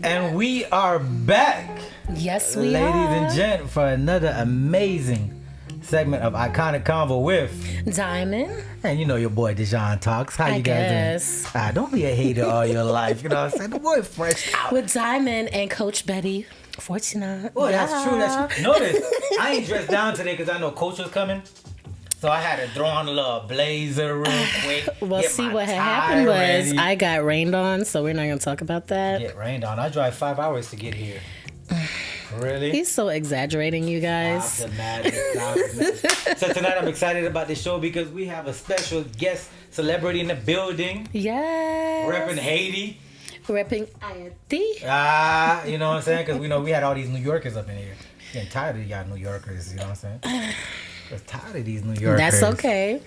And we are back. Yes, we Ladies are. and gents, for another amazing segment of Iconic Konvo with Diamond. and you know your boy Dejan Talks. How you guys doing? Don't be a hater all your life. You know what I'm saying? The boy fresh out. With Diamond and Coach Betty. Fortunate. Oh, that's true. That's true. Notice, I ain't dressed down today because I know Coach was coming. So I had to throw on a little blazer real quick. Well, get see, my what had tie happened was ready. I got rained on, so we're not going to talk about that. Get rained on. I drive 5 hours to get here. Really? He's so exaggerating, you guys. So tonight I'm excited about this show because we have a special guest celebrity in the building. Yes. Repping Haiti. Repping Haiti. You know what I'm saying? Because we know we had all these New Yorkers up in here. Getting tired of y'all New Yorkers, you know what I'm saying? I'm tired of these New Yorkers. That's okay.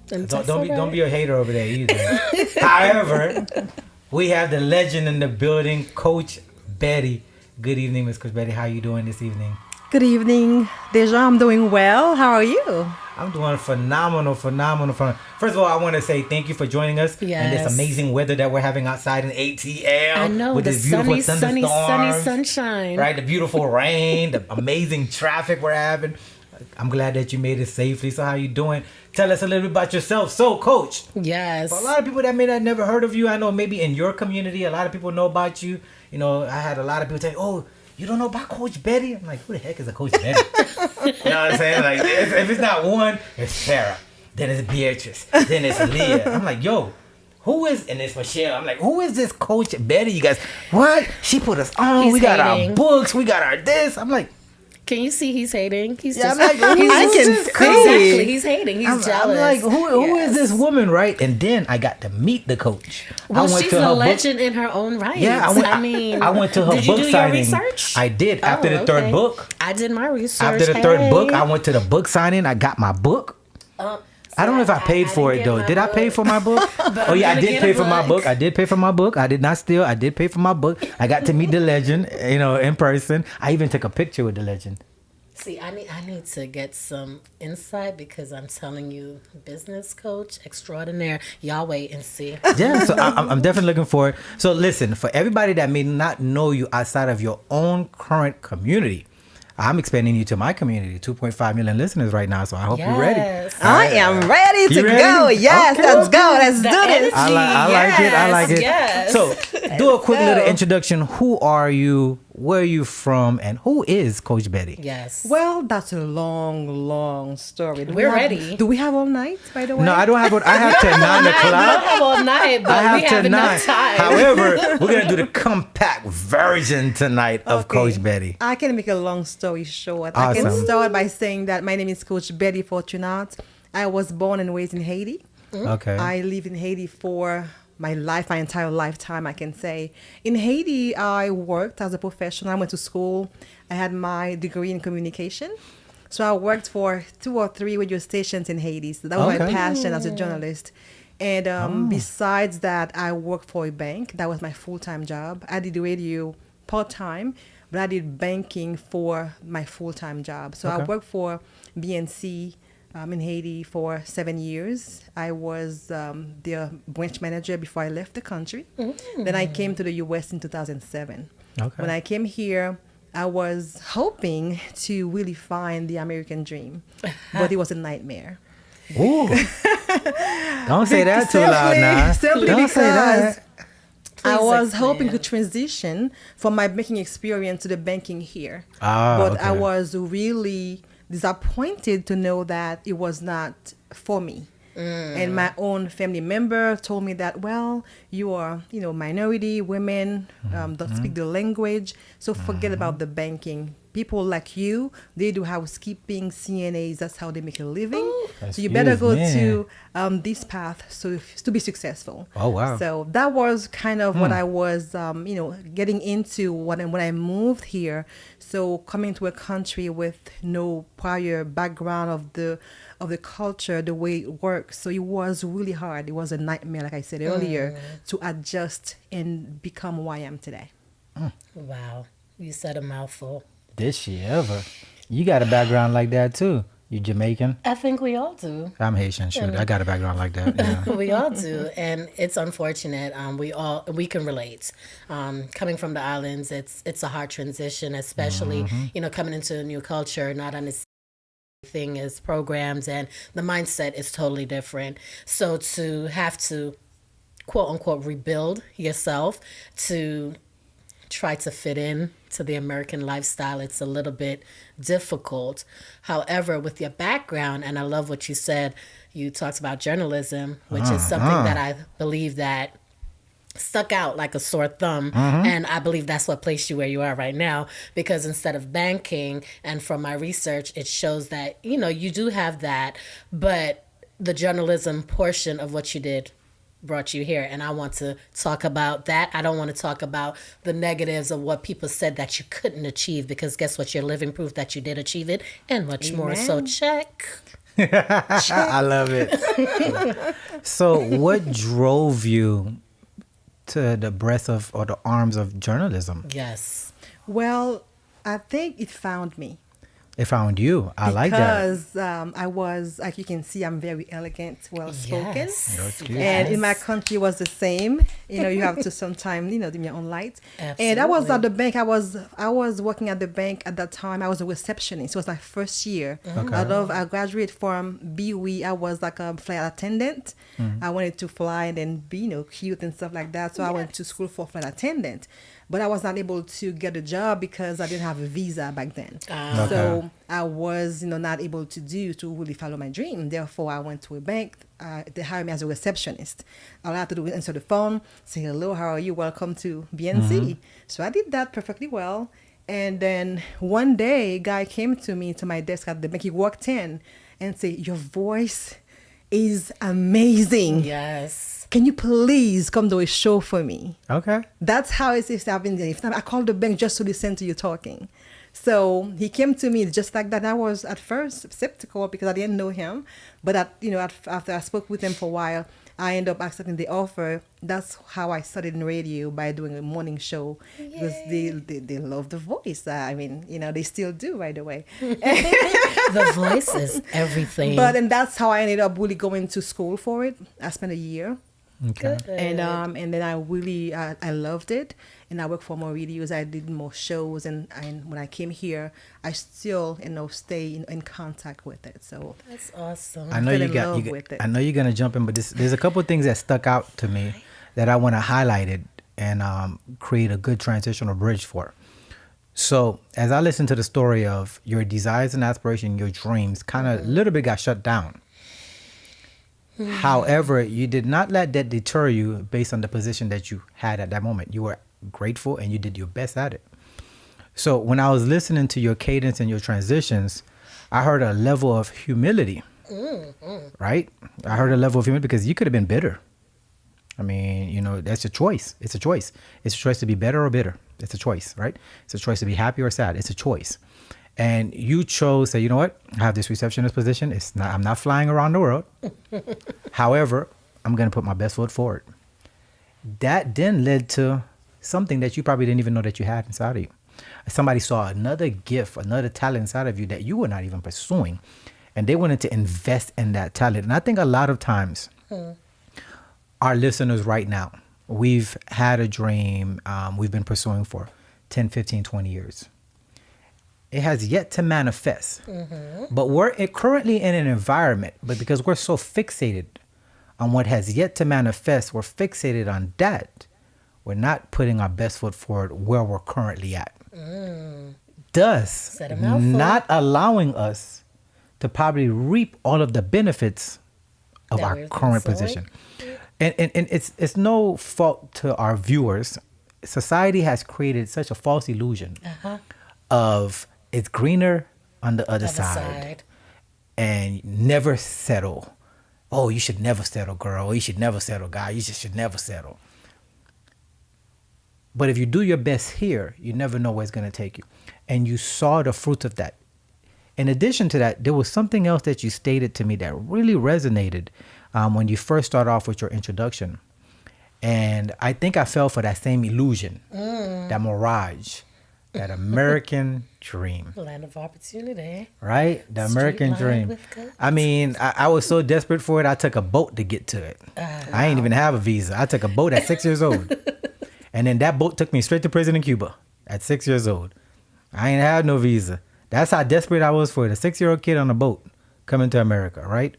Don't be a hater over there either. However, we have the legend in the building, Coach Betty. Good evening, Miss Coach Betty. How are you doing this evening? Good evening, Deja. I'm doing well. How are you? I'm doing phenomenal. First of all, I want to say thank you for joining us in this amazing weather that we're having outside in ATL. I know, with the this beautiful sunny thunderstorms, sunshine. right? The beautiful rain, the amazing traffic we're having. I'm glad that you made it safely. So how you doing? Tell us a little bit about yourself. So, Coach. Yes. For a lot of people that may not never heard of you, I know maybe in your community, a lot of people know about you. You know, I had a lot of people say, "Oh, you don't know about Coach Betty?" I'm like, "Who the heck is a Coach Betty?" You know what I'm saying? Like, if it's not one, it's Sarah. Then it's Beatrice. Then it's Leah. I'm like, yo, who is, and it's Michelle. I'm like, who is this Coach Betty? You guys, what? She put us on. We got our books. We got our this. I'm like, can you see he's hating? He's Yeah, just, I'm like, I can see. Exactly, he's hating. He's jealous. I'm like, who is this woman, right? And then I got to meet the coach. Well, I went she's to a her legend in her own right. Yeah, I went to her did book you do signing. Your research? I did. After the third book. I did my research. After the third book, I went to the book signing. I got my book. I don't know if I paid for it though. Did I pay for my book? Oh yeah, I did pay for my book. I did pay for my book. I did not steal. I did pay for my book. I got to meet the legend, you know, in person. I even took a picture with the legend. See, I need to get some insight because I'm telling you, business coach extraordinaire. Y'all wait and see. Yeah, so I'm definitely looking for it. So listen, for everybody that may not know you outside of your own current community, I'm expanding you to my community, 2.5 million listeners right now. So I hope you're ready. I am ready to go. Yes, Okay, let's go. Let's do this. I like it. Yes. So do a quick little introduction. Who are you? Where are you from? And who is Coach Betty? Yes. Well, that's a long story. We're ready. Do we have all night, by the way? No, I don't have. I have till 9 I o'clock. don't have all night, but I have we have till enough 9. time. However, we're gonna do the compact version tonight of Okay. Coach Betty. I can make a long story short. Awesome. I can start by saying that my name is Coach Betty Fortunat. I was born and raised in Haiti. Okay. I lived in Haiti for my entire lifetime, I can say. In Haiti, I worked as a professional. I went to school. I had my degree in communication. So I worked for 2 or 3 radio stations in Haiti. So that was my passion as a journalist. And besides that, I worked for a bank. That was my full-time job. I did radio part-time, but I did banking for my full-time job. So I worked for BNC in Haiti for 7 years. I was their branch manager before I left the country. Then I came to the U.S. in 2007. Okay. When I came here, I was hoping to really find the American dream, but it was a nightmare. Ooh. Don't say that too loud now. Simply Don't because say that. I was explain. hoping to transition from my banking experience to the banking here. Ah, But okay. I was really disappointed to know that it was not for me. And my own family member told me that, well, you are, minority, women, don't speak the language, so forget about the banking. People like you, they do housekeeping, CNAs, that's how they make a living. So you better go to this path to be successful. Oh, wow. So that was kind of what I was, getting into when I moved here. So coming to a country with no prior background of the culture, the way it works. So it was really hard. It was a nightmare, like I said earlier, to adjust and become who I am today. Wow. You said a mouthful. Did she ever? You got a background like that too. You Jamaican? I think we all do. I'm Haitian. Shoot, I got a background like that. Yeah. We all do, and it's unfortunate. We can relate. Coming from the islands, it's a hard transition, especially coming into a new culture, not understanding thing is programs, and the mindset is totally different. So to have to quote unquote rebuild yourself to try to fit in to the American lifestyle, it's a little bit difficult. However, with your background, and I love what you said, you talked about journalism, which is something that I believe that stuck out like a sore thumb. And I believe that's what placed you where you are right now, because instead of banking, and from my research, it shows that, you do have that, but the journalism portion of what you did brought you here. And I want to talk about that. I don't want to talk about the negatives of what people said that you couldn't achieve, because guess what? You're living proof that you did achieve it, and much more. So check. I love it. So what drove you to the breadth of, or the arms of journalism? Yes. Well, I think it found me. It found you. I like that. Because I was, like you can see, I'm very elegant, well-spoken. Yes. That's cute. And in my country, it was the same. You have to sometimes, dim your own light. Absolutely. And I was at the bank. I was working at the bank at that time. I was a receptionist. It was my first year. Okay. I graduated from BWE. I was like a flight attendant. I wanted to fly and then be, cute and stuff like that. So I went to school for flight attendant. But I was not able to get a job because I didn't have a visa back then. Okay. So I was, not able to really follow my dream. Therefore, I went to a bank. They hired me as a receptionist. All I had to do was answer the phone, say, hello, how are you? Welcome to BNC. So I did that perfectly well. And then one day, a guy came to me, to my desk at the bank. He walked in and said, your voice is amazing. Yes. Can you please come to a show for me? Okay. That's how it is. I've been there. If not, I called the bank just to listen to you talking. So he came to me just like that. I was at first skeptical because I didn't know him. But after I spoke with him for a while, I ended up accepting the offer. That's how I started in radio, by doing a morning show. Yay. Because they love the voice. They still do, by the way. The voice is everything. And that's how I ended up really going to school for it. I spent a year. Okay. Good. And then I really I loved it, and I worked for more radios. I did more shows, and when I came here, I still stay in contact with it. So That's awesome. I know fell you in got. love with it. I know you're gonna jump in, but there's a couple of things that stuck out to me that I want to highlight it and create a good transitional bridge for. So as I listened to the story of your desires and aspirations, your dreams, kind of a little bit got shut down. However, you did not let that deter you based on the position that you had at that moment. You were grateful and you did your best at it. So when I was listening to your cadence and your transitions, I heard a level of humility, right? I heard a level of humility because you could have been bitter. That's a choice. It's a choice. It's a choice to be better or bitter. It's a choice, right? It's a choice to be happy or sad. It's a choice. And you chose that, you know what? I have this receptionist position. I'm not flying around the world. However, I'm going to put my best foot forward. That then led to something that you probably didn't even know that you had inside of you. Somebody saw another gift, another talent inside of you that you were not even pursuing. And they wanted to invest in that talent. And I think a lot of times, our listeners right now, we've had a dream we've been pursuing for 10, 15, 20 years. It has yet to manifest. But we're currently in an environment, but because we're so fixated on what has yet to manifest, we're fixated on that. We're not putting our best foot forward where we're currently at. Thus, not allowing us to probably reap all of the benefits of our current position. And it's no fault to our viewers. Society has created such a false illusion of it's greener on the other side. And never settle. Oh, you should never settle, girl. Or you should never settle, guy. You just should never settle. But if you do your best here, you never know where it's going to take you. And you saw the fruits of that. In addition to that, there was something else that you stated to me that really resonated when you first started off with your introduction. And I think I fell for that same illusion, that mirage, That American dream. Land of opportunity. Right? The Street American lined dream. with gold. I mean, I was so desperate for it, I took a boat to get to it. I ain't even have a visa. I took a boat at 6 years old. And then that boat took me straight to prison in Cuba at 6 years old. I ain't had no visa. That's how desperate I was for it. A 6-year-old kid on a boat coming to America, right?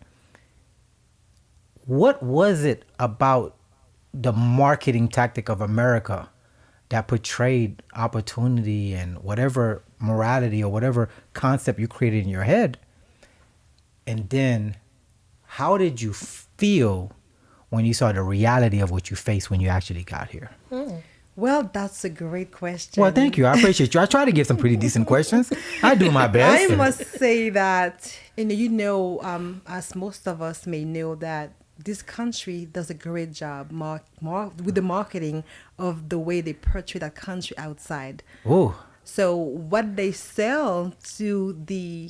What was it about the marketing tactic of America that portrayed opportunity and whatever morality or whatever concept you created in your head? And then how did you feel when you saw the reality of what you faced when you actually got here? Well, that's a great question. Well, thank you. I appreciate you. I try to give some pretty decent questions. I do my best. I must say that, as most of us may know, that this country does a great job with the marketing of the way they portray that country outside. Oh, So what they sell to the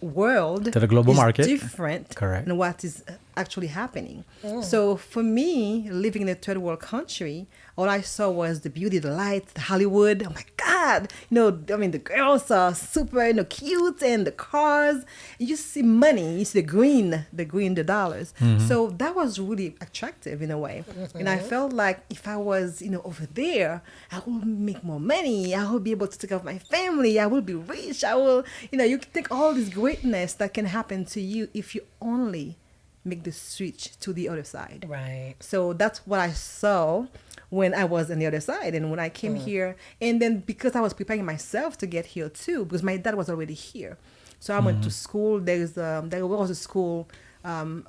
world, To the global is market. different Correct. than what is actually happening. So for me, living in a third world country, all I saw was the beauty, the lights, the Hollywood. Oh my God. The girls are super, cute, and the cars. You see money, you see the dollars. So that was really attractive in a way. And I felt like if I was, over there, I will make more money. I will be able to take care of my family. I will be rich. I will, you can take all this greatness that can happen to you if you only make the switch to the other side. Right. So that's what I saw when I was on the other side. And when I came here, and then because I was preparing myself to get here too, because my dad was already here. So I went to school. There was a school in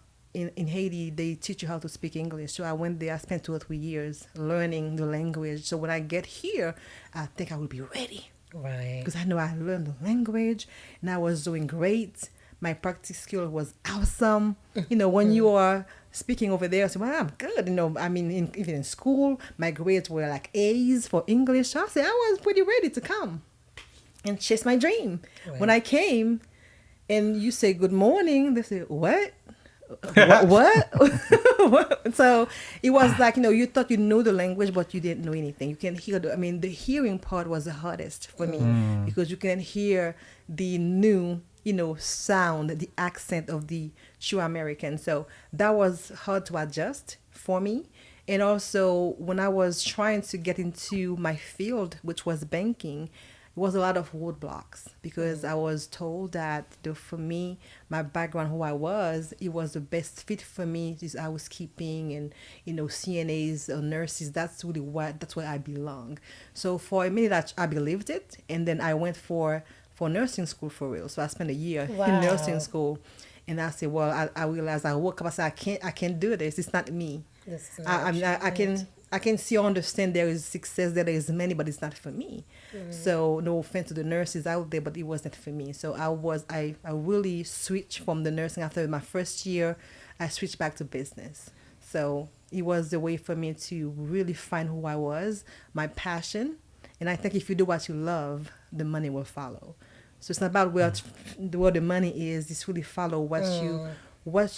Haiti. They teach you how to speak English. So I went there. I spent 2 or 3 years learning the language. So when I get here, I think I will be ready. Right. Because I know I learned the language and I was doing great. My practice skill was awesome. When you are speaking over there, I said, well, I'm good. Even in school, my grades were like A's for English. So I said, I was pretty ready to come and chase my dream. Right. When I came and you say, good morning, they say, what? What? So it was like, you thought you knew the language, but you didn't know anything. You can hear the hearing part was the hardest for me because you can hear the new, sound, the accent of the true American. So that was hard to adjust for me. And also when I was trying to get into my field, which was banking, it was a lot of roadblocks because I was told that for me, my background, who I was, it was the best fit for me. Is housekeeping and CNAs or nurses. That's where I belong. So for a minute, I believed it, and then I went for nursing school for real. So I spent a year in nursing school, and I said, well, I realized I woke up. I said, I can't do this. It's not me. I can see or understand there is success, there is many, but it's not for me. So no offense to the nurses out there, but it wasn't for me. So I really switched from the nursing. After my first year, I switched back to business. So it was the way for me to really find who I was, my passion. And I think if you do what you love, the money will follow. So it's not about where the money is. It's really follow what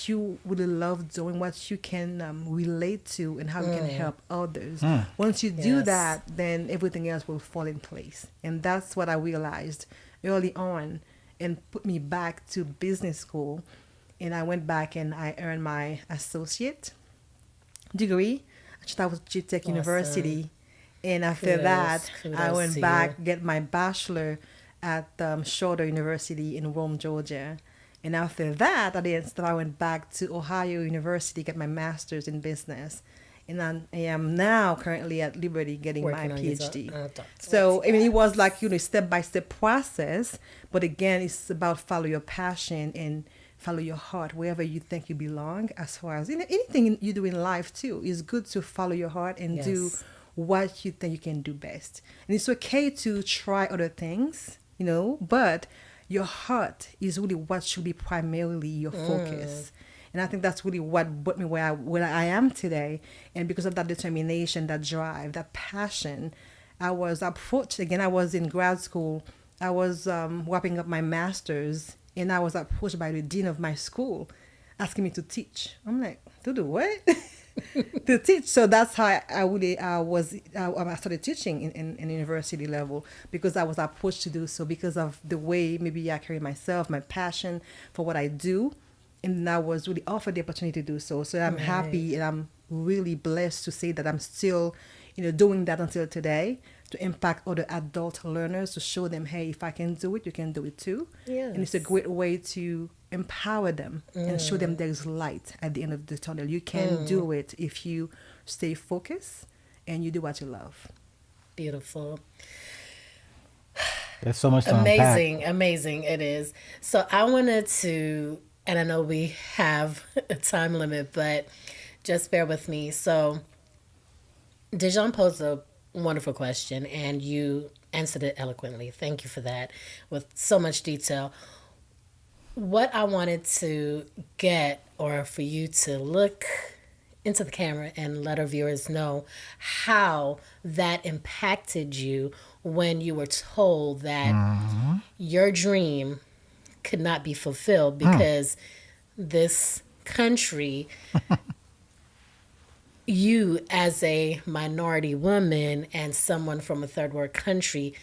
you really love doing, what you can relate to, and how you can help others. Once you do that, then everything else will fall in place. And that's what I realized early on and put me back to business school. And I went back and I earned my associate degree. I was Tech University. And after that, I went back, get my bachelor at Shorter University in Rome, Georgia. And after that, I went back to Ohio University, get my master's in business. And I am now currently at Liberty getting my PhD. So, it was like, step-by-step process. But again, it's about follow your passion and follow your heart wherever you think you belong. As far as anything you do in life, too, it's good to follow your heart and do what you think you can do best. And it's okay to try other things, but your heart is really what should be primarily your focus. And I think that's really what brought me where I am today. And because of that determination, that drive, that passion, I was approached again. I was in grad school. I was wrapping up my master's, and I was approached by the dean of my school asking me to teach. I'm like, to do what? to teach. So that's how I really I started teaching in university level, because I was approached to do so because of the way maybe I carry myself, my passion for what I do, and I was really offered the opportunity to do so. So I'm happy, and I'm really blessed to say that I'm still, doing that until today, to impact other adult learners, to show them, hey, if I can do it, you can do it too. Yes. And it's a great way to empower them and show them there's light at the end of the tunnel. You can do it if you stay focused and you do what you love. Beautiful. There's so much to Amazing, amazing it is. So I wanted to, and I know we have a time limit, but just bear with me. So Dejan posed a wonderful question, and you answered it eloquently. Thank you for that, with so much detail. What I wanted to get, or for you to look into the camera and let our viewers know how that impacted you when you were told that your dream could not be fulfilled because this country, you as a minority woman and someone from a third world country,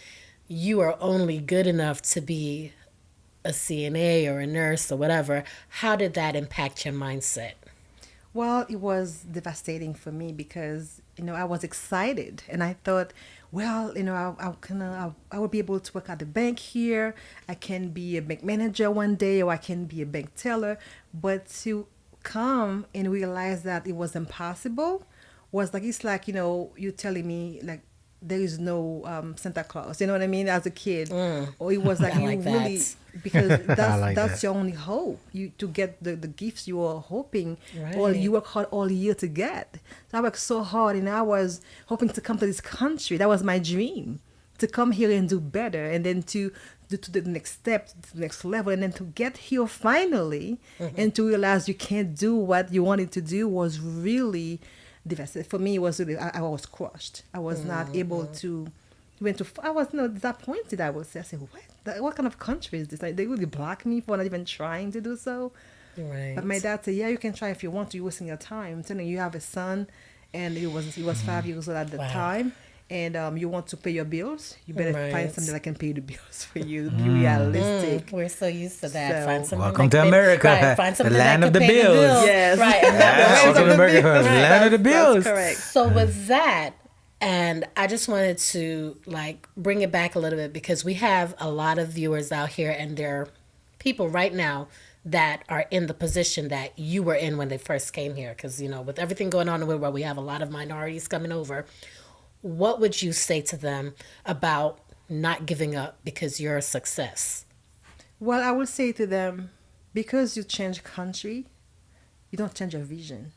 you are only good enough to be a CNA or a nurse or whatever. How did that impact your mindset? Well, it was devastating for me because, I was excited and I thought, well, I will be able to work at the bank here. I can be a bank manager one day, or I can be a bank teller. But to come and realize that it was impossible was like, it's like, you telling me like there is no Santa Claus, you know what I mean, as a kid. Or it was like I you like really that. because like that's that. your only hope, you to get the gifts you are hoping, Right. or you work hard all year to get. So I worked so hard, and I was hoping to come to this country. That was my dream, to come here and do better, and then to do to the next step, to the next level, and then to get here finally, and to realize you can't do what you wanted to do was really devastating. For me, it was really, I was crushed. I was not able to I was disappointed. I would say, what kind of country is this? Like, they really block me for not even trying to do so. Right. But my dad said, yeah, you can try if you want to. You're wasting your time. I'm telling you, you have a son, and he was 5 years old at the Wow. time, and you want to pay your bills. You better find Right. something that can pay the bills for you. Be realistic. We're so used to that. So- Find something Welcome that to can- America, right, find the something land that of can the pay bills. Yes. Right. And Yeah, that welcome to America, the land of the bills. That's correct. So with that, and I just wanted to bring it back a little bit, because we have a lot of viewers out here, and there are people right now that are in the position that you were in when they first came here. Because, with everything going on in the world, we have a lot of minorities coming over. What would you say to them about not giving up because you're a success? Well, I will say to them, because you change country, you don't change your vision.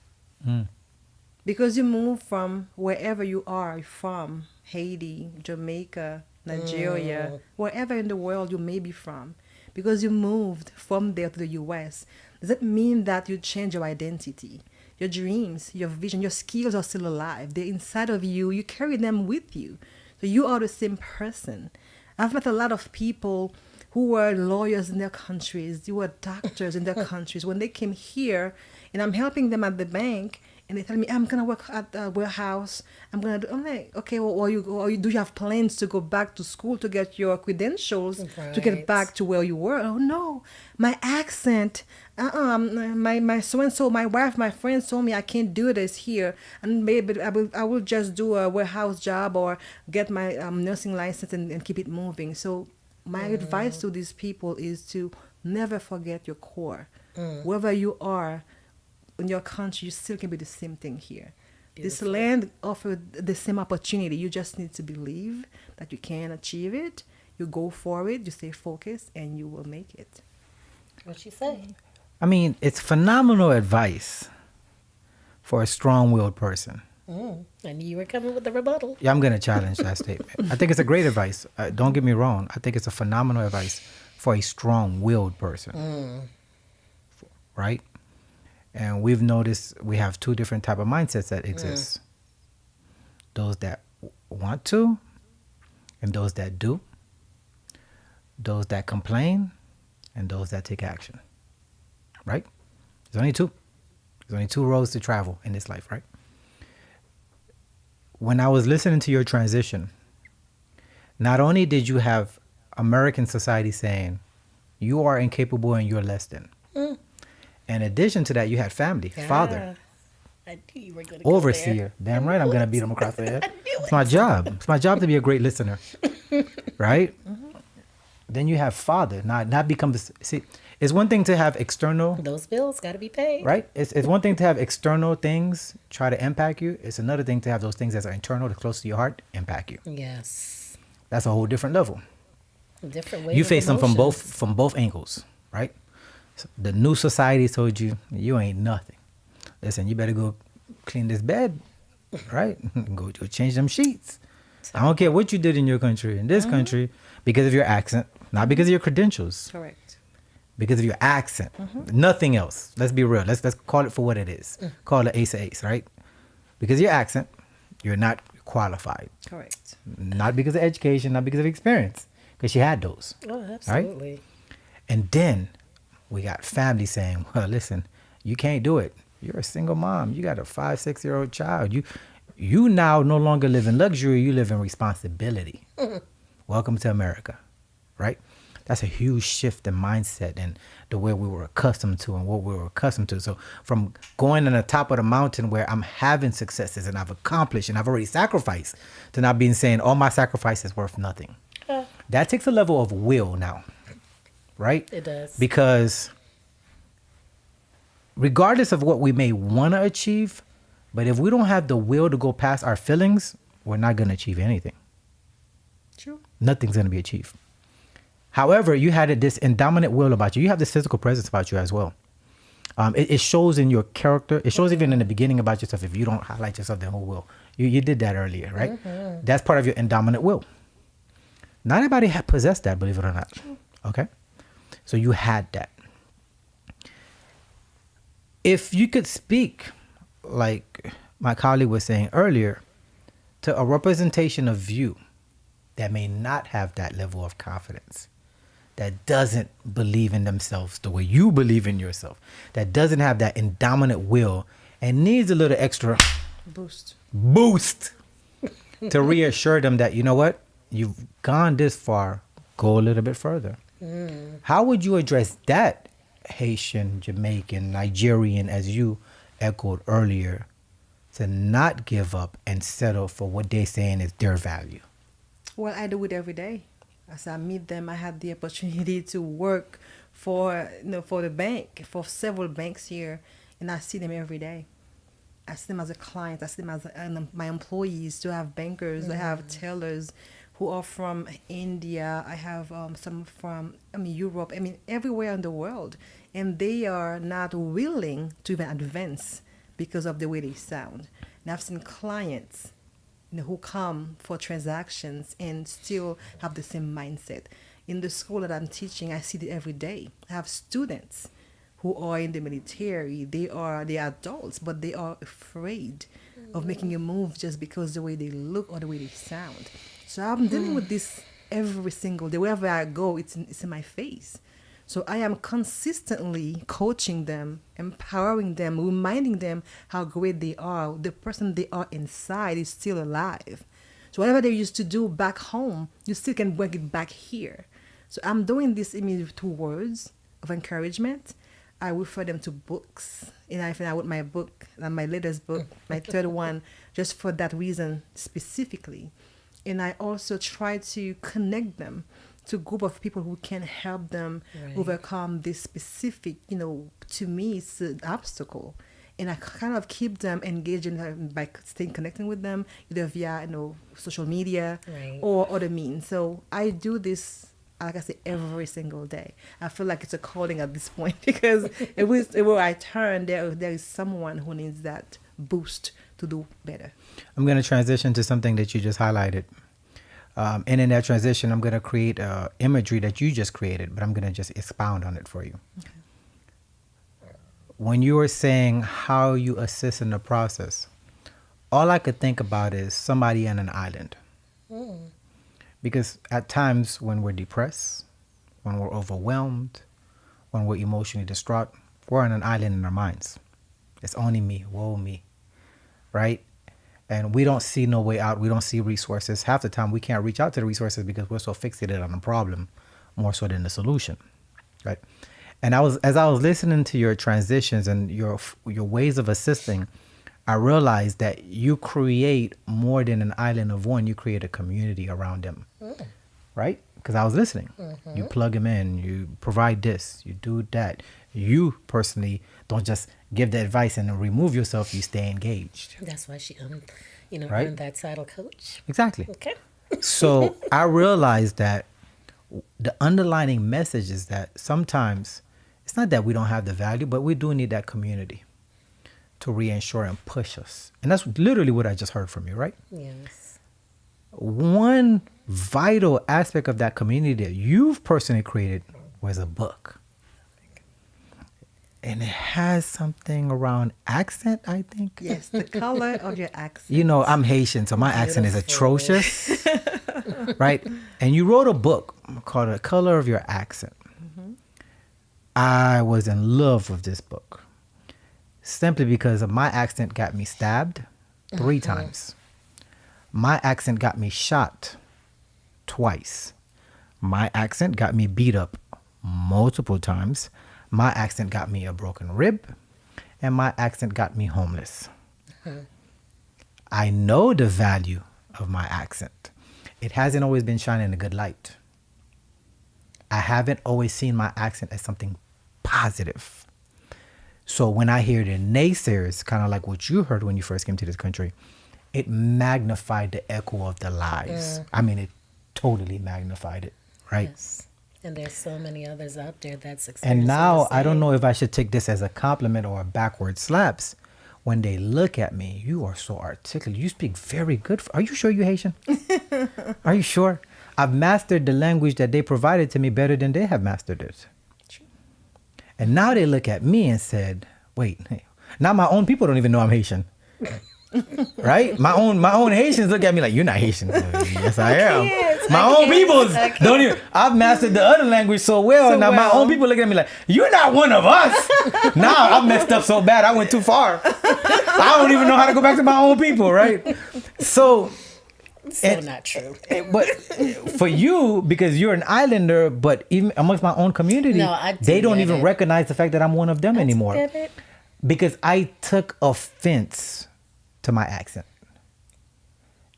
Because you move from wherever you are from, Haiti, Jamaica, Nigeria, wherever in the world you may be from, because you moved from there to the US, does it mean that you change your identity? Your dreams, your vision, your skills are still alive. They're inside of you. You carry them with you. So you are the same person. I've met a lot of people who were lawyers in their countries, who were doctors in their countries. When they came here, and I'm helping them at the bank, and they tell me, I'm gonna work at the warehouse. I'm like, okay, well, do you have plans to go back to school to get your credentials to get Right. back to where you were? Oh no, my accent. My so and so, my wife, my friends told me I can't do this here, and maybe I will just do a warehouse job or get my nursing license and keep it moving. So my advice to these people is to never forget your core. Wherever you are in your country, you still can be the same thing here. This land offers the same opportunity. You just need to believe that you can achieve it. You go for it, you stay focused, and you will make it. What you say? I mean, it's phenomenal advice for a strong-willed person. And you were coming with the rebuttal. Yeah, I'm going to challenge that statement. I think it's a great advice. Don't get me wrong. I think it's a phenomenal advice for a strong-willed person. Right? And we've noticed we have two different type of mindsets that exist. Those that want to, and those that do. Those that complain, and those that take action. Right? There's only two. There's only two roads to travel in this life, right? When I was listening to your transition, not only did you have American society saying, you are incapable and you're less than. In addition to that, you had family, father, I knew you were going to go overseer. Damn right, I'm going to beat him across the head. It's my job. It's my job to be a great listener. Right? Then you have father, not become the... See, it's one thing to have external... Those bills got to be paid. Right? It's one thing to have external things try to impact you. It's another thing to have those things that are internal, that's close to your heart, impact you. Yes. That's a whole different level. Different way. You face them from both angles, right? So the new society told you, you ain't nothing. Listen, you better go clean this bed, right? go change them sheets. I don't care what you did in your country, in this country, because of your accent, not because of your credentials. Correct. Because of your accent. Nothing else. Let's be real. Let's call it for what it is. Call it ace of ace, right? Because of your accent, you're not qualified. Correct. Not because of education, not because of experience. Because she had those. Oh, absolutely. Right? And then we got family saying, well, listen, you can't do it. You're a single mom. You got a 5-6-year-old child. You now no longer live in luxury. You live in responsibility. Welcome to America, right? That's a huge shift in mindset and the way we were accustomed to and what we were accustomed to. So from going on the top of the mountain where I'm having successes and I've accomplished and I've already sacrificed to now being saying all my sacrifice is worth nothing. That takes a level of will now, right? It does. Because regardless of what we may want to achieve, but if we don't have the will to go past our feelings, we're not going to achieve anything. True. Nothing's going to be achieved. However, you had this indominant will about you. You have this physical presence about you as well. It shows in your character. It shows even in the beginning about yourself. If you don't highlight yourself, then who will? You did that earlier, right? That's part of your indominant will. Not everybody possessed that, believe it or not. Okay? So you had that. If you could speak, like my colleague was saying earlier, to a representation of you that may not have that level of confidence, that doesn't believe in themselves the way you believe in yourself, that doesn't have that indominant will and needs a little extra boost to reassure them that, you know what, you've gone this far, go a little bit further. How would you address that Haitian, Jamaican, Nigerian, as you echoed earlier, to not give up and settle for what they're saying is their value? Well, I do it every day. As I meet them, I had the opportunity to work for the bank, for several banks here, and I see them every day. I see them as a client. I see them as my employees. To have bankers, I have tellers who are from India. I have some from Europe. Everywhere in the world, and they are not willing to even advance because of the way they sound. And I've seen clients who come for transactions and still have the same mindset. In the school that I'm teaching, I see it every day. I have students who are in the military. They are adults, but they are afraid of making a move just because the way they look or the way they sound. So I'm dealing with this every single day. Wherever I go, it's in my face. So I am consistently coaching them, empowering them, reminding them how great they are. The person they are inside is still alive. So whatever they used to do back home, you still can bring it back here. So I'm doing this with 2 words of encouragement. I refer them to books. And I find out with my book, my latest book, my third one, just for that reason specifically. And I also try to connect them to a group of people who can help them overcome this specific, to me, it's an obstacle. And I kind of keep them engaged by staying connected with them, either via, social media or other means. So I do this, like I say, every single day. I feel like it's a calling at this point because where I turn, there is someone who needs that boost to do better. I'm going to transition to something that you just highlighted. And in that transition, I'm going to create imagery that you just created, but I'm going to just expound on it for you. Okay. When you were saying how you assist in the process, all I could think about is somebody on an island. Because at times when we're depressed, when we're overwhelmed, when we're emotionally distraught, we're on an island in our minds. It's only me. Woe me. Right? And we don't see no way out. We don't see resources. Half the time we can't reach out to the resources because we're so fixated on the problem more so than the solution. Right? And as I was listening to your transitions and your ways of assisting, I realized that you create more than an island of one. You create a community around them. Right? Because I was listening. You plug them in. You provide this. You do that. You personally don't just give the advice and then remove yourself. You stay engaged. That's why she, Right? earned that title, coach. Exactly. Okay. So I realized that the underlying message is that sometimes it's not that we don't have the value, but we do need that community to reinsure and push us. And that's literally what I just heard from you, right? Yes. One vital aspect of that community that you've personally created was a book. And it has something around accent, I think. Yes, the color of your accent. You know, I'm Haitian, so my accent is atrocious. Right? And you wrote a book called The Color of Your Accent. I was in love with this book simply because of my accent got me stabbed 3 times. My accent got me shot twice. My accent got me beat up multiple times. My accent got me a broken rib, and my accent got me homeless. I know the value of my accent. It hasn't always been shining in a good light. I haven't always seen my accent as something positive. So when I hear the naysayers, kind of like what you heard when you first came to this country, it magnified the echo of the lies. I mean, it totally magnified it, right? Yes. And there's so many others out there that's experiencing And now the I don't same. know if I should take this as a compliment or a backward slaps. When they look at me, you are so articulate. You speak very good. Are you sure you're Haitian? Are you sure? I've mastered the language that they provided to me better than they have mastered it. True. And now they look at me and said, wait, now my own people don't even know I'm Haitian. Right? My own Haitians look at me like, you're not Haitian. Yes, I am. My own people don't even. I've mastered the other language so well. Now my own people look at me like, you're not one of us. Now I messed up so bad. I went too far. I don't even know how to go back to my own people, right? So Not true. but for you, because you're an islander, but even amongst my own community, No, I do they don't get even it. recognize the fact that I'm one of them anymore. Get it? Because I took offense to my accent.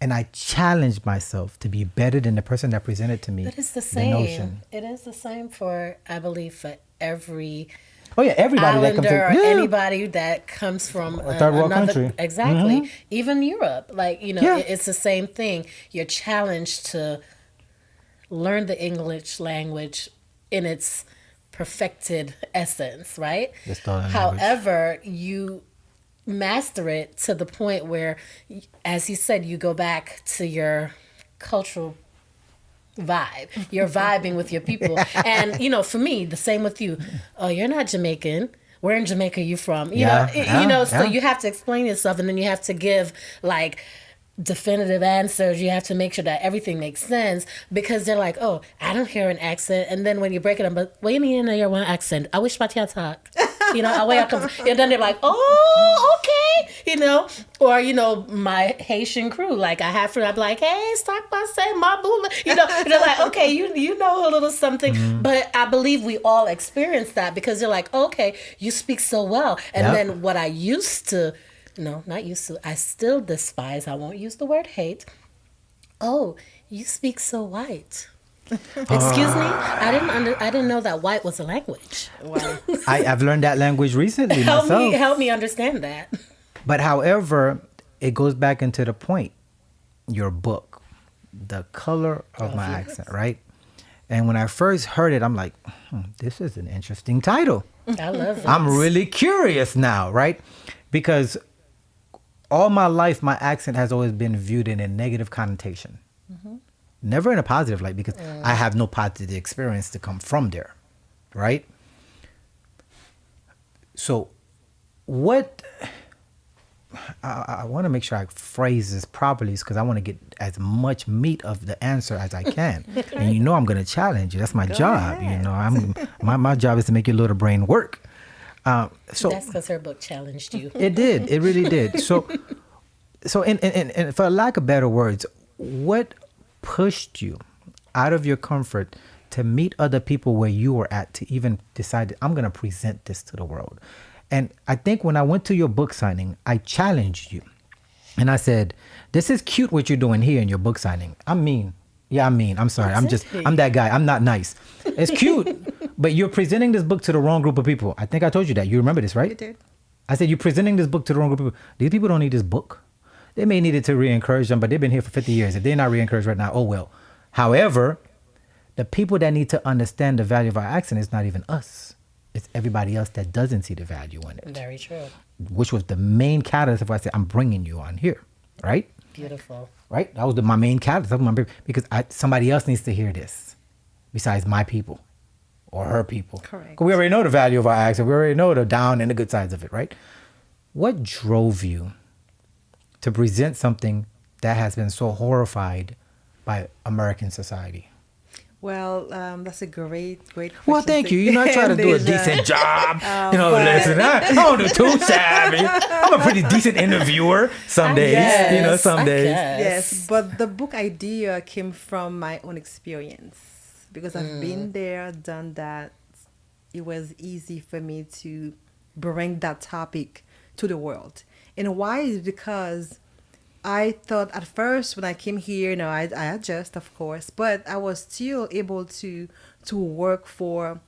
And I challenged myself to be better than the person that presented to me But it's the the same. notion. It is the same for, I believe, for every Oh yeah, everybody that comes islander or from anybody that comes from A third world another country. Exactly. Even Europe, like Yeah. it's the same thing. You're challenged to learn the English language in its perfected essence, right? The stolen language. However, you master it to the point where, as he said, you go back to your cultural vibe. You're vibing with your people. And, for me, the same with you. Oh, you're not Jamaican. Where in Jamaica are you from? So you have to explain yourself, and then you have to give like definitive answers. You have to make sure that everything makes sense, because they're like, oh, I don't hear an accent. And then when you break it up, but what do you mean you know your one accent? I wish about your talk. Away I come. And then they're like, oh, okay. Or, my Haitian crew, like I have friends, I'd be like, hey, stop by, say my boo. They're like, okay, you know a little something. But I believe we all experience that, because they're like, okay, you speak so well. And then what I used to, no, not used to, I still despise, I won't use the word hate. Oh, you speak so white. Excuse me? I didn't know that white was a language. Wow. I've learned that language recently myself. Help me understand that. But however, it goes back into the point, your book, The Color of My Accent, right? And when I first heard it, I'm like, this is an interesting title. I love it. I'm really curious now, right? Because all my life, my accent has always been viewed in a negative connotation. Never in a positive light, because I have no positive experience to come from there, right? So what... I want to make sure I phrase this properly, because I want to get as much meat of the answer as I can. And I'm going to challenge you. That's my job. ahead. My job is to make your little brain work. So That's because her book challenged you. it did. It really did. So in for lack of better words, what pushed you out of your comfort to meet other people where you were at to even decide I'm going to present this to the world? And I think when I went to your book signing, I challenged you. And I said, this is cute what you're doing here in your book signing. I'm mean. Yeah, I'm mean. I'm sorry. I'm that guy. I'm not nice. It's cute, but you're presenting this book to the wrong group of people. I think I told you that. You remember this, right? You did. I said, you're presenting this book to the wrong group of people. These people don't need this book. They may need it to re-encourage them, but they've been here for 50 years. If they're not re-encouraged right now, oh well. However, the people that need to understand the value of our accent is not even us. It's everybody else that doesn't see the value in it. Very true. Which was the main catalyst of why I said, I'm bringing you on here, right? Beautiful. Right? That was my main catalyst. Because somebody else needs to hear this besides my people or her people. Correct. 'Cause we already know the value of our accent. We already know the down and the good sides of it, right? What drove you to present something that has been so horrified by American society? Well, that's a great question. Well, thank you. You know, I try to do a Deja. decent job. Listen, I don't do too savvy. I'm a pretty decent interviewer some days. Some days. Yes, but the book idea came from my own experience because I've been there, done that. It was easy for me to bring that topic to the world. And why is because I thought at first when I came here, I adjust, of course, but I was still able to work for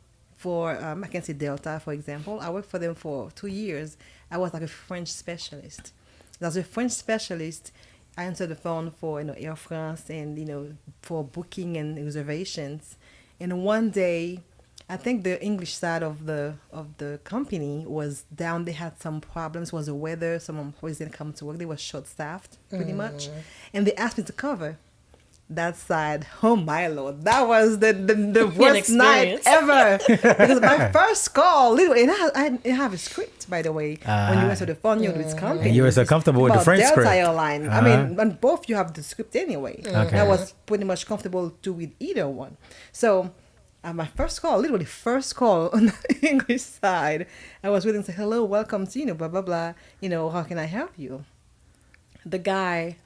I can say Delta, for example. I worked for them for 2 years. I was like a French specialist. As a French specialist, I answered the phone for Air France and for booking and reservations. And one day, I think the English side of the company was down. They had some problems. It was the weather. Some employees didn't come to work. They were short-staffed, pretty much. And they asked me to cover that side. Oh, my Lord. That was the worst night ever. Because my first call, literally, I didn't have a script, by the way. When you answer the phone, you know this company. And you were so comfortable with the French Delta script. Airline. I mean, and both you have the script anyway. Okay. I was pretty much comfortable with either one. So my first call, literally first call on the English side, I was waiting to say, hello, welcome to, blah, blah, blah. How can I help you? The guy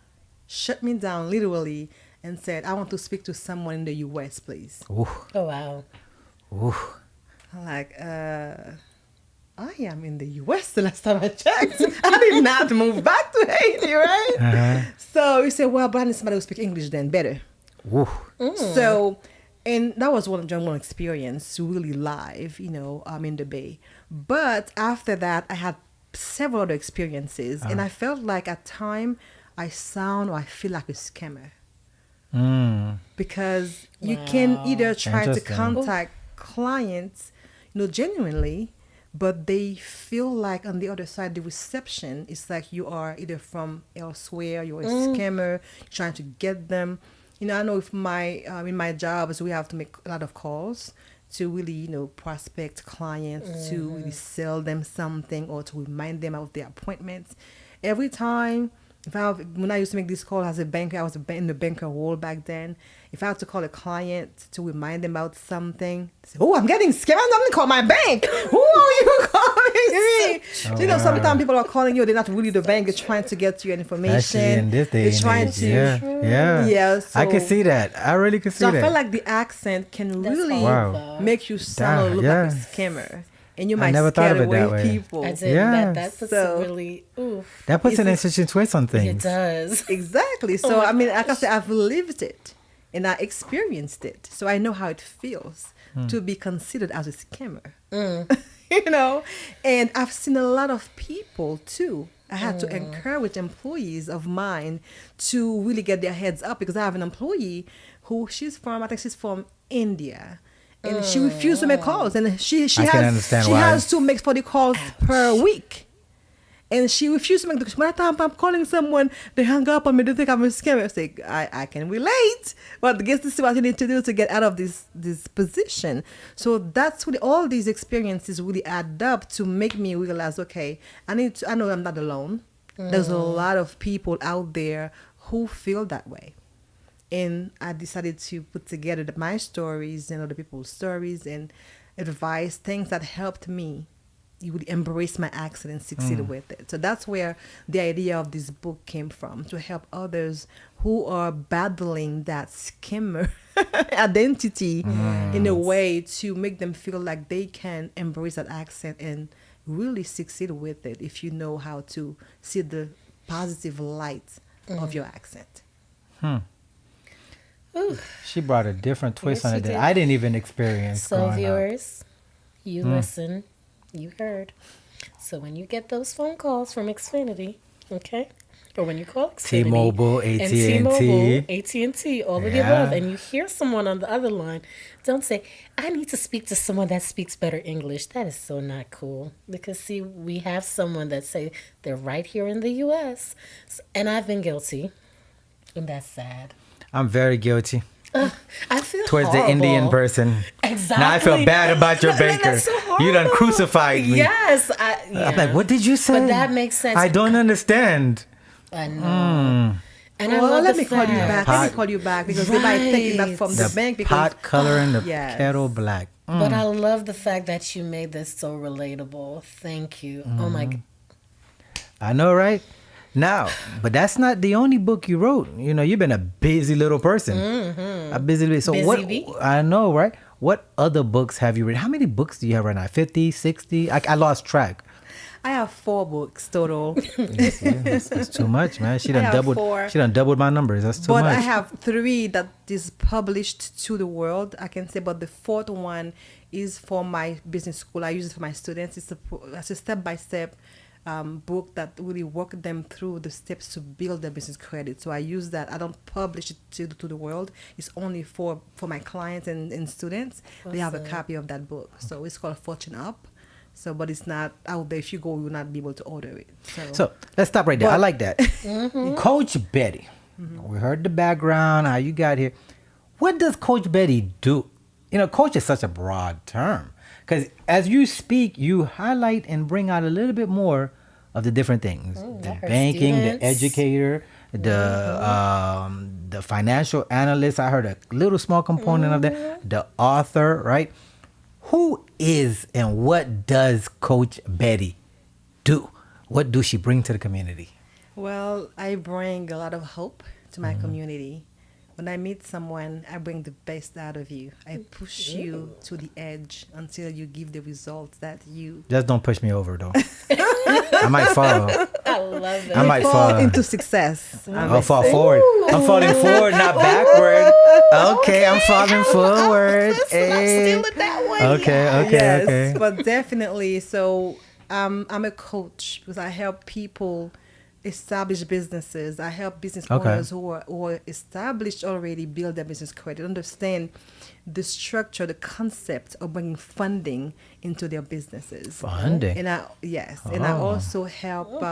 shut me down literally and said, I want to speak to someone in the U.S., please. Ooh. Oh, wow. Ooh. I'm like, I am in the U.S. the last time I checked. I did not move back to Haiti, right? Uh-huh. So he said, well, but I need somebody who speak English then better. Ooh. So, and that was one experience, really live, in the Bay. But after that, I had several other experiences, and I felt like at time I feel like a scammer. Because you can either try to Interesting. contact clients, genuinely, but they feel like on the other side, the reception is like you are either from elsewhere, you're a scammer, trying to get them. I know if in my jobs, we have to make a lot of calls to really, prospect clients, to really sell them something or to remind them of their appointments. Every time, when I used to make this call as a banker, I was in the banker role back then. If I had to call a client to remind them about something, say, oh, I'm getting scammed. I'm going to call my bank. Who are you calling me? Sometimes people are calling you. They're not really the bank. They're trying to get your information. Especially in this day They're and trying age. to. Yeah. So, I can see that. I really can see so that. I feel like the accent can That's really Wow. make you sound or look Yeah. like a scammer. And you I might never thought scare of it that away way. people. I did. Yeah. That puts So- a really, oof. That puts an It's- interesting twist on It things. does. Exactly. So, my I mean, like I said, I've lived it and I experienced it. So I know how it feels to be considered as a scammer. And I've seen a lot of people too. I had to encourage employees of mine to really get their heads up because I have an employee who I think she's from India. And she refused to make calls. And she I can understand she why. has to make 40 calls per week. And she refused to make the calls. By the time I'm calling someone, they hang up on me. They think I'm a scammer. I say, I can relate. But I guess this is what you need to do to get out of this position. So that's really, all these experiences really add up to make me realize, okay, I know I'm not alone. There's a lot of people out there who feel that way. And I decided to put together my stories and other people's stories and advice, things that helped me you would embrace my accent and succeed with it. So that's where the idea of this book came from, to help others who are battling that skimmer identity in a way to make them feel like they can embrace that accent and really succeed with it if you know how to see the positive light of your accent. She brought a different twist Yes, on she it that did. I didn't even experience. So growing up. viewers, you listen, you heard. So when you get those phone calls from Xfinity, okay, or when you call Xfinity, T-Mobile, and AT&T. T-Mobile, AT&T, all of the Yeah. above, and you hear someone on the other line, don't say, "I need to speak to someone that speaks better English." That is so not cool. Because see, we have someone that say they're right here in the U.S., and I've been guilty, and that's sad. I'm very guilty I feel towards horrible. the Indian person. Exactly. Now I feel bad about your No, banker. that's so You done horrible. crucified me. Yes, I'm like, what did you say? But that makes sense. I don't understand. I know. And I Well, love let the me call you fact- back. Let me call you back because they might think that from the The bank because pot coloring the Yes. kettle black. But I love the fact that you made this so relatable. Thank you. Oh my God. I know, right? Now, but that's not the only book you wrote. You know, you've been a busy little person. A busy. So Busy what? bee. I know, right? What other books have you written? How many books do you have right now? 50, 60? I lost track. I have 4 books total. That's too much, man. She I done have doubled. 4. She done doubled my numbers. That's too But much. I have 3 that is published to the world, I can say. But the 4th one is for my business school. I use it for my students. It's a step-by-step book that really walk them through the steps to build their business credit. So I use that. I don't publish it to the world. It's only for my clients and students. They have a Awesome. copy of that book. So it's called Fortune Up. So, but it's not out there. If you go, you will not be able to order it. So let's stop right there. I But- like that. Coach Betty. We heard the background, how you got here. What does Coach Betty do? You know, coach is such a broad term. Because as you speak, you highlight and bring out a little bit more of the different things. The her banking, the students. educator, the financial analyst. I heard a little small component of that. The author, right? Who is and what does Coach Betty do? What do she bring to the community? Well, I bring a lot of hope to my community. When I meet someone, I bring the best out of you. I push you to the edge until you give the results that you Just don't push me over, though. I might fall. I love it. I might fall fall. into success. I'll fall forward. I'm falling forward, not backward. Okay, I'm falling forward. Hey. that way. Okay, Yes, okay. but definitely. So I'm a coach because I help people establish businesses. I help business Okay. owners who are established already build their business credit, understand the structure, the concept of bringing funding into their businesses. Funding. And I also help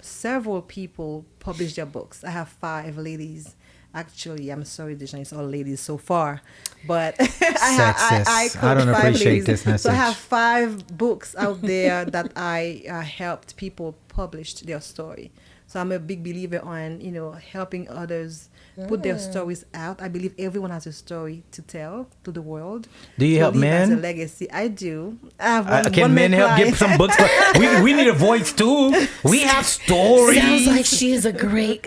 several people publish their books. I have 5 ladies. Actually, I'm sorry, Dejan, it's all ladies so far, but I Sexist. I don't coach 5 appreciate ladies. this So I message. have 5 books out there that I helped people publish their story. So I'm a big believer on, helping others put their stories out. I believe everyone has a story to tell to the world. Do you to help leave as a men? legacy. I do. I have one, Can one men help client. get some books? We need a voice too. We have stories. Sounds like she is a great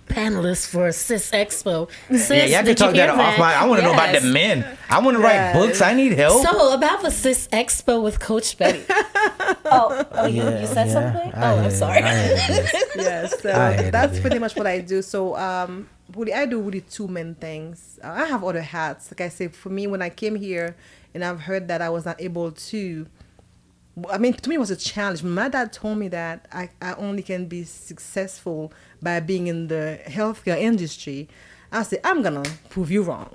panelist for Sis Expo. Sis, Yeah, y'all can did you talk that hear off my. I want to know about the Yes. men. I want to write Yes. books. I need help. So about the Sis Expo with Coach Betty. You said something? I'm sorry. Yes, so I hate that's it. pretty much what I do. So I do really 2 main things. I have other hats. Like I said, for me, when I came here and I've heard that I was not able to, to me it was a challenge. My dad told me that I only can be successful by being in the healthcare industry. I said, I'm going to prove you wrong.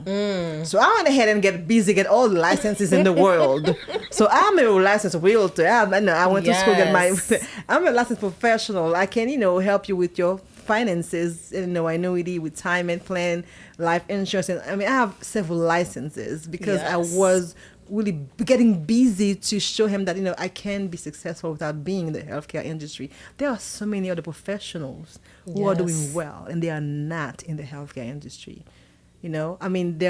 So I went ahead and get all the licenses in the world. So I'm a licensed realtor. I went to school, Yes. I'm a licensed professional. I can, help you with your finances, annuity, retirement plan, life insurance. And I have several licenses because I Yes. was really getting busy to show him that, I can be successful without being in the healthcare industry. There are so many other professionals who are Yes. doing well and they are not in the healthcare industry. You know, I mean,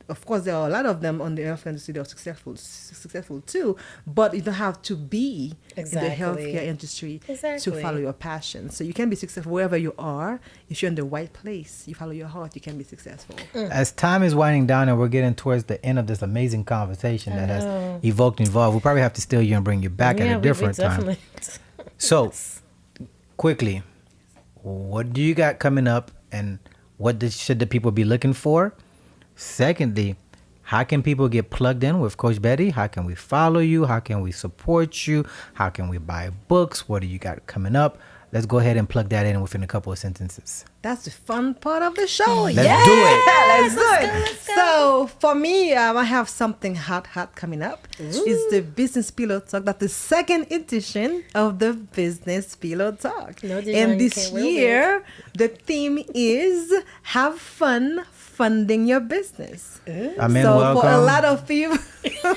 of course there are a lot of them on the healthcare industry that are successful too, but you don't have to be in the healthcare industry to follow your passion. So you can be successful wherever you are. If you're in the right place, you follow your heart, you can be successful. As time is winding down and we're getting towards the end of this amazing conversation that has evoked and evolved, we'll probably have to steal you and bring you back at a different time. So, quickly, what do you got coming up, and what should the people be looking for? Secondly, how can people get plugged in with Coach Betty? How can we follow you? How can we support you? How can we buy books? What do you got coming up? Let's go ahead and plug that in within a couple of sentences. That's the fun part of the show. Let's do it. Let's do it. Let's go. So for me, I have something hot coming up. It's the Business Pillow Talk. That's the second edition of the Business Pillow Talk. And this year, the theme is have fun funding your business. I mean, so welcome. For a lot of people,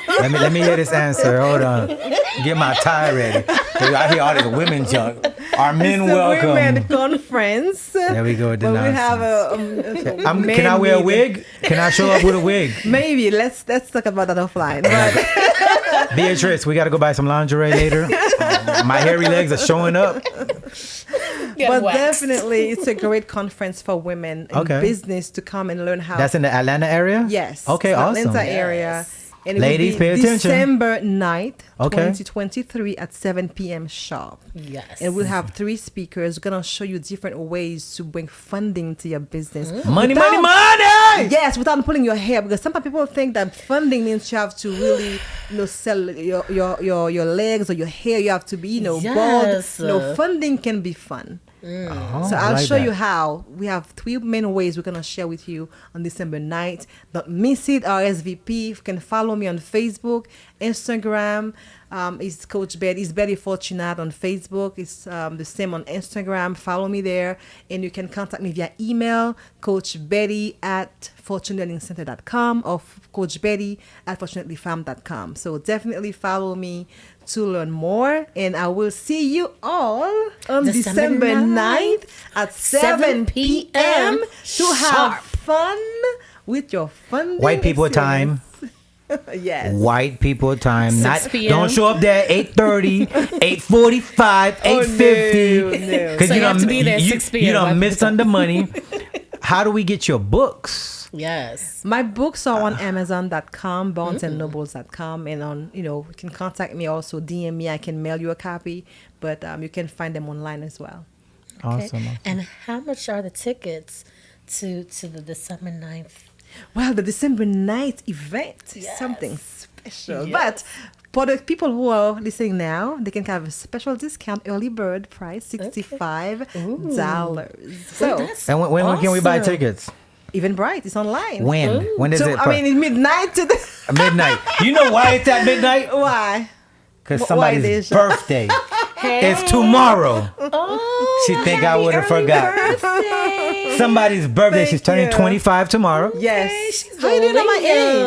let me hear this answer. Hold on, get my tie ready. I hear all this women junk. Our men welcome. Women conference. There we go. But we have can I wear a wig? Can I show up with a wig? Maybe. Let's talk about that offline. But Beatrice, we got to go buy some lingerie later. My hairy legs are showing up. But definitely, it's a great conference for women in business to come and learn how. That's in the Atlanta area? Yes. Okay, awesome. Atlanta area. And it Ladies, will be pay attention. December 9th, 2023 at 7 p.m. sharp. Yes. And we'll have 3 speakers. We're going to show you different ways to bring funding to your business. Money! Yes, without pulling your hair. Because sometimes people think that funding means you have to really, sell your legs or your hair. You have to be, bald. No, funding can be fun. So I'll show you how. We have 3 main ways we're going to share with you on December 9th. Don't miss it. RSVP. You can follow me on Facebook, Instagram. It's Coach Betty. It's Betty Fortunat on Facebook. It's the same on Instagram. Follow me there. And you can contact me via email, coachbetty@fortunelearningcenter.com or coachbetty@fortunatelyfarm.com. So definitely follow me to learn more, and I will see you all on December 9th at 7 p.m. to have fun with your funding White people time. Yes. White people time. Not p.m. Don't show up there at 8:30, 8:45, 8:50. Because So you have to be there 6 p.m. You don't miss on the money. How do we get your books? Yes. My books are on Amazon.com, BarnesandNobles.com, and on, you can contact me also, DM me. I can mail you a copy, but you can find them online as well. Awesome. And how much are the tickets to the December 9th? Well, the December 9th event is something special. But for the people who are listening now, they can have a special discount, early bird price, $65. So, And when can we buy tickets? Eventbrite, it's online. When? When is So, it? I mean, it's midnight to the... Midnight. You know why it's at midnight? Why? Because Why, somebody's Deja? birthday. It's tomorrow. Oh, She think I would have forgot. Somebody's birthday. Thank She's turning you. 25 tomorrow. Yes. She's How you doing at my age?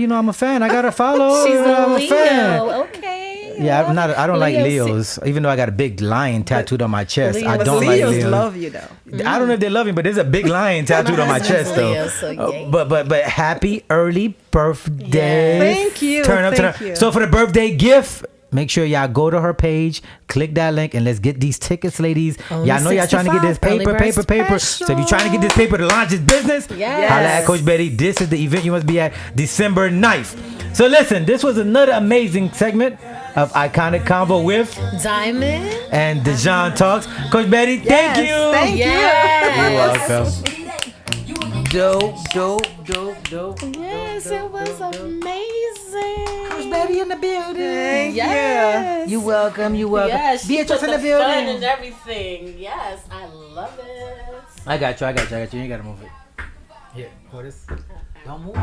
Well, I'm a fan. I got to follow. She's a I'm a fan. Leo. Okay. Yeah, I don't like Leo, Leos. Even though I got a big lion tattooed on my chest, I Leos- don't like Leos Leos. love you, though. I don't know if they love me, but there's a big lion tattooed on my chest, though. Leo, so yay. But happy early birthday! Thank you. Turn up. Thank you. So for the birthday gift, make sure y'all go to her page, click that link, and let's get these tickets, ladies. Only Y'all know y'all trying to get this 65, early paper. bird So if you're trying to get this paper to launch this business, Yes. holla at Coach Betty. This is the event you must be at December 9th. So listen, this was another amazing segment of Iconic Konvo with Diamond. and Dejan Talks. Coach Betty, thank you. Thank Yes. You're welcome. Dope. Yes, it was amazing. Coach Betty in the building. Yes. You welcome. Yes, she Beatrice put in the the fun building. and everything. Yes, I love it. I got you. You ain't gotta move it. Here, hold this. Don't move.